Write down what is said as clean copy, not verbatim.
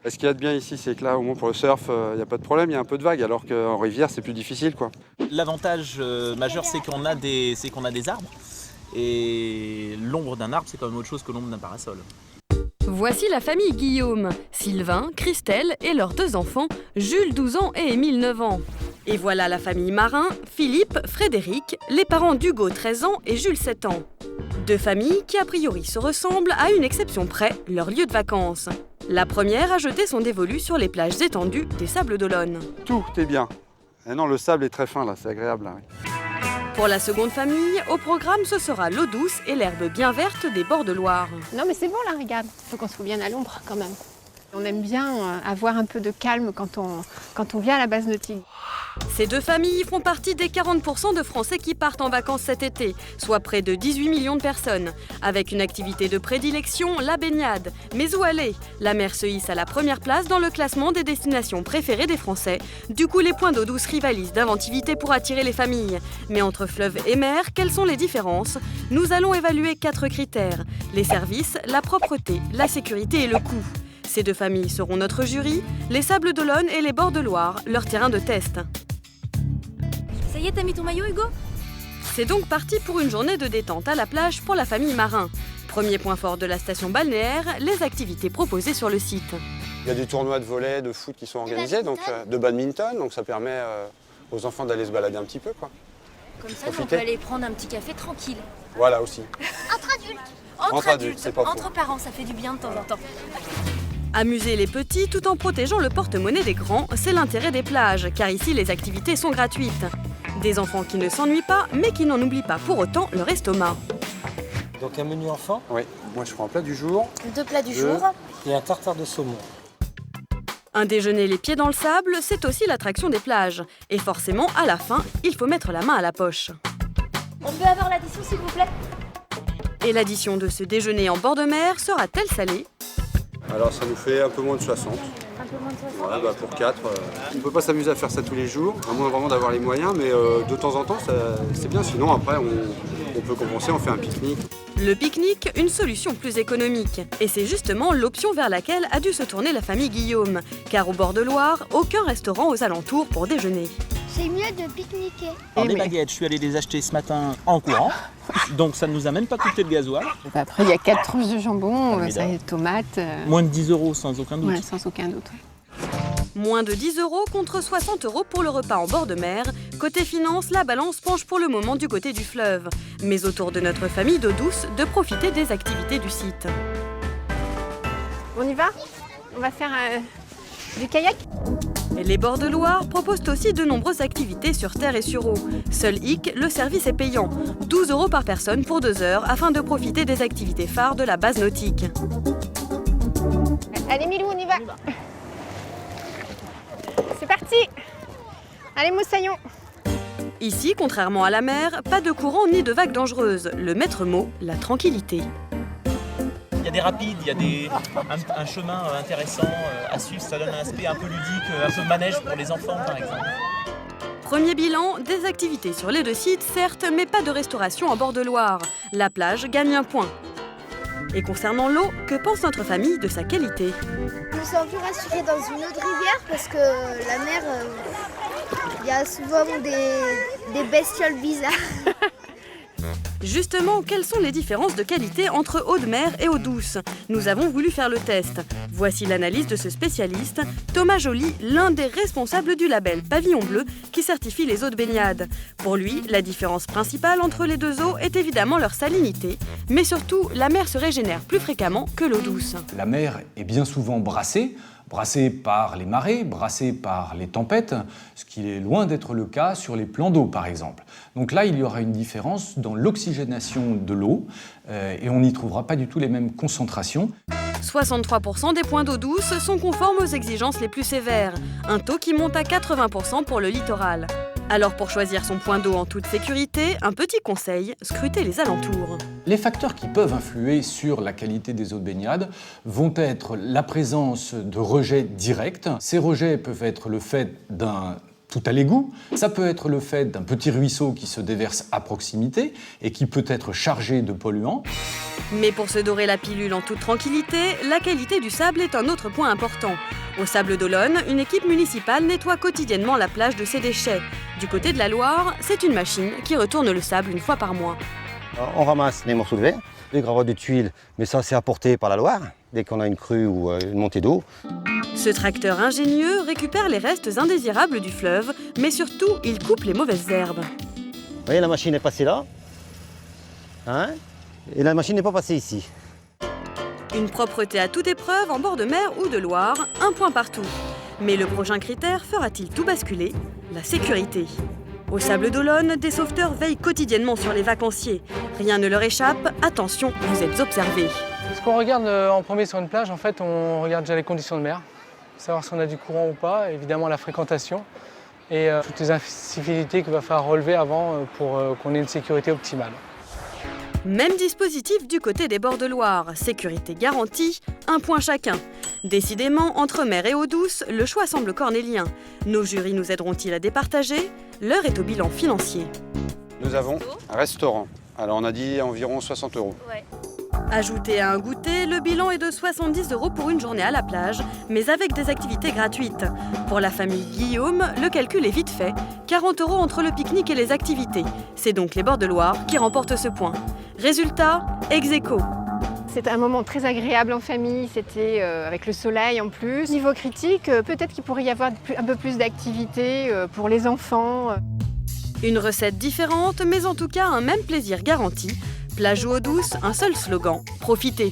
Ce qu'il y a de bien ici, c'est que là, au moins pour le surf, il n'y a pas de problème, il y a un peu de vagues, alors qu'en rivière, c'est plus difficile, quoi. L'avantage majeur, c'est qu'on a des arbres. Et l'ombre d'un arbre, c'est quand même autre chose que l'ombre d'un parasol. Voici la famille Guillaume, Sylvain, Christelle et leurs 2 enfants, Jules 12 ans et Émile 9 ans. Et voilà la famille Marin, Philippe, Frédéric, les parents d'Hugo 13 ans et Jules 7 ans. 2 familles qui a priori se ressemblent à une exception près, leur lieu de vacances. La première a jeté son dévolu sur les plages étendues des Sables d'Olonne. Tout est bien. Et non, le sable est très fin, là, c'est agréable. Là, oui. Pour la seconde famille, au programme, ce sera l'eau douce et l'herbe bien verte des bords de Loire. Non mais c'est bon là, regarde. Faut qu'on se trouve à l'ombre quand même. On aime bien avoir un peu de calme quand on vient à la base nautique. Ces 2 familles font partie des 40% de Français qui partent en vacances cet été, soit près de 18 millions de personnes. Avec une activité de prédilection, la baignade. Mais où aller? La mer se hisse à la première place dans le classement des destinations préférées des Français. Du coup, les points d'eau douce rivalisent d'inventivité pour attirer les familles. Mais entre fleuve et mer, quelles sont les différences? Nous allons évaluer 4 critères. Les services, la propreté, la sécurité et le coût. Ces 2 familles seront notre jury, les Sables d'Olonne et les bords de Loire, leur terrain de test. Ça y est, t'as mis ton maillot, Hugo? C'est donc parti pour une journée de détente à la plage pour la famille Marin. Premier point fort de la station balnéaire, les activités proposées sur le site. Il y a des tournois de volley, de foot qui sont organisés, donc de badminton, donc ça permet aux enfants d'aller se balader un petit peu, quoi. Comme ça, on peut aller prendre un petit café tranquille. Voilà aussi. Entre adultes. Entre adultes, c'est pas faux. Entre parents, ça fait du bien de temps en temps. Amuser les petits tout en protégeant le porte-monnaie des grands, c'est l'intérêt des plages, car ici les activités sont gratuites. Des enfants qui ne s'ennuient pas, mais qui n'en oublient pas pour autant leur estomac. Donc un menu enfant? Oui, moi je prends un plat du jour. 2 plats du jour. Et un tartare de saumon. Un déjeuner les pieds dans le sable, c'est aussi l'attraction des plages. Et forcément, à la fin, il faut mettre la main à la poche. On peut avoir l'addition, s'il vous plaît? Et l'addition de ce déjeuner en bord de mer sera-t-elle salée? Alors ça nous fait un peu moins de 60. Un peu moins de 60. Voilà, pour 4. On ne peut pas s'amuser à faire ça tous les jours, à moins vraiment d'avoir les moyens, mais de temps en temps, c'est bien. Sinon, après, on peut compenser, on fait un pique-nique. Le pique-nique, une solution plus économique. Et c'est justement l'option vers laquelle a dû se tourner la famille Guillaume. Car au bord de Loire, aucun restaurant aux alentours pour déjeuner. C'est mieux de pique-niquer. Alors, les baguettes, je suis allé les acheter ce matin en courant. Donc ça ne nous a même pas coûté de gasoil. Après il y a 4 tranches de jambon, Ah, ça y est, tomates. Moins de 10 € sans aucun doute. Ouais, sans aucun doute. Moins de 10 € contre 60 € pour le repas en bord de mer. Côté finance, la balance penche pour le moment du côté du fleuve. Mais autour de notre famille d'eau douce, de profiter des activités du site. On y va? On va faire du kayak? Les bords de Loire proposent aussi de nombreuses activités sur terre et sur eau. Seul hic, le service est payant. 12 € par personne pour 2 heures afin de profiter des activités phares de la base nautique. Allez Milou, on y va. C'est parti. Allez moussaillon. Ici, contrairement à la mer, pas de courant ni de vagues dangereuses. Le maître mot, la tranquillité. Il y a des rapides, il y a un chemin intéressant à suivre, ça donne un aspect un peu ludique, un peu manège pour les enfants par exemple. Premier bilan, des activités sur les 2 sites, certes, mais pas de restauration en bord de Loire. La plage gagne un point. Et concernant l'eau, que pense notre famille de sa qualité? Je me sens plus rassurée dans une autre rivière parce que la mer, il y a souvent des bestioles bizarres. Justement, quelles sont les différences de qualité entre eau de mer et eau douce? Nous avons voulu faire le test. Voici l'analyse de ce spécialiste, Thomas Joly, l'un des responsables du label Pavillon Bleu qui certifie les eaux de baignade. Pour lui, la différence principale entre les 2 eaux est évidemment leur salinité, mais surtout, la mer se régénère plus fréquemment que l'eau douce. La mer est bien souvent brassée par les marées, brassée par les tempêtes, ce qui est loin d'être le cas sur les plans d'eau par exemple. Donc là, il y aura une différence dans l'oxygénation de l'eau et on n'y trouvera pas du tout les mêmes concentrations. 63% des points d'eau douce sont conformes aux exigences les plus sévères, un taux qui monte à 80% pour le littoral. Alors pour choisir son point d'eau en toute sécurité, un petit conseil, scrutez les alentours. Les facteurs qui peuvent influer sur la qualité des eaux de baignade vont être la présence de rejets directs. Ces rejets peuvent être le fait d'un tout à l'égout. Ça peut être le fait d'un petit ruisseau qui se déverse à proximité et qui peut être chargé de polluants. Mais pour se dorer la pilule en toute tranquillité, la qualité du sable est un autre point important. Au Sables d'Olonne, une équipe municipale nettoie quotidiennement la plage de ses déchets. Du côté de la Loire, c'est une machine qui retourne le sable une fois par mois. On ramasse les morceaux de verre, les gravats de tuiles, mais ça c'est apporté par la Loire, dès qu'on a une crue ou une montée d'eau. Ce tracteur ingénieux récupère les restes indésirables du fleuve, mais surtout, il coupe les mauvaises herbes. Vous voyez, la machine est passée là, hein, et la machine n'est pas passée ici. Une propreté à toute épreuve en bord de mer ou de Loire, un point partout. Mais le prochain critère fera-t-il tout basculer? La sécurité. Au Sables d'Olonne, des sauveteurs veillent quotidiennement sur les vacanciers. Rien ne leur échappe, attention, vous êtes observés. Ce qu'on regarde en premier sur une plage, en fait, on regarde déjà les conditions de mer, savoir si on a du courant ou pas, évidemment la fréquentation et toutes les incivilités qu'il va falloir relever avant pour qu'on ait une sécurité optimale. Même dispositif du côté des bords de Loire. Sécurité garantie, un point chacun. Décidément, entre mer et eau douce, le choix semble cornélien. Nos jurys nous aideront-ils à départager? L'heure est au bilan financier. Nous avons un restaurant. Alors on a dit environ 60 €. Ouais. Ajouté à un goûter, le bilan est de 70 € pour une journée à la plage, mais avec des activités gratuites. Pour la famille Guillaume, le calcul est vite fait. 40 € entre le pique-nique et les activités. C'est donc les bords de Loire qui remportent ce point. Résultat, ex aequo. C'était un moment très agréable en famille, c'était avec le soleil en plus. Niveau critique, peut-être qu'il pourrait y avoir un peu plus d'activités pour les enfants. Une recette différente, mais en tout cas un même plaisir garanti. Plage ou eau douce, un seul slogan, profitez.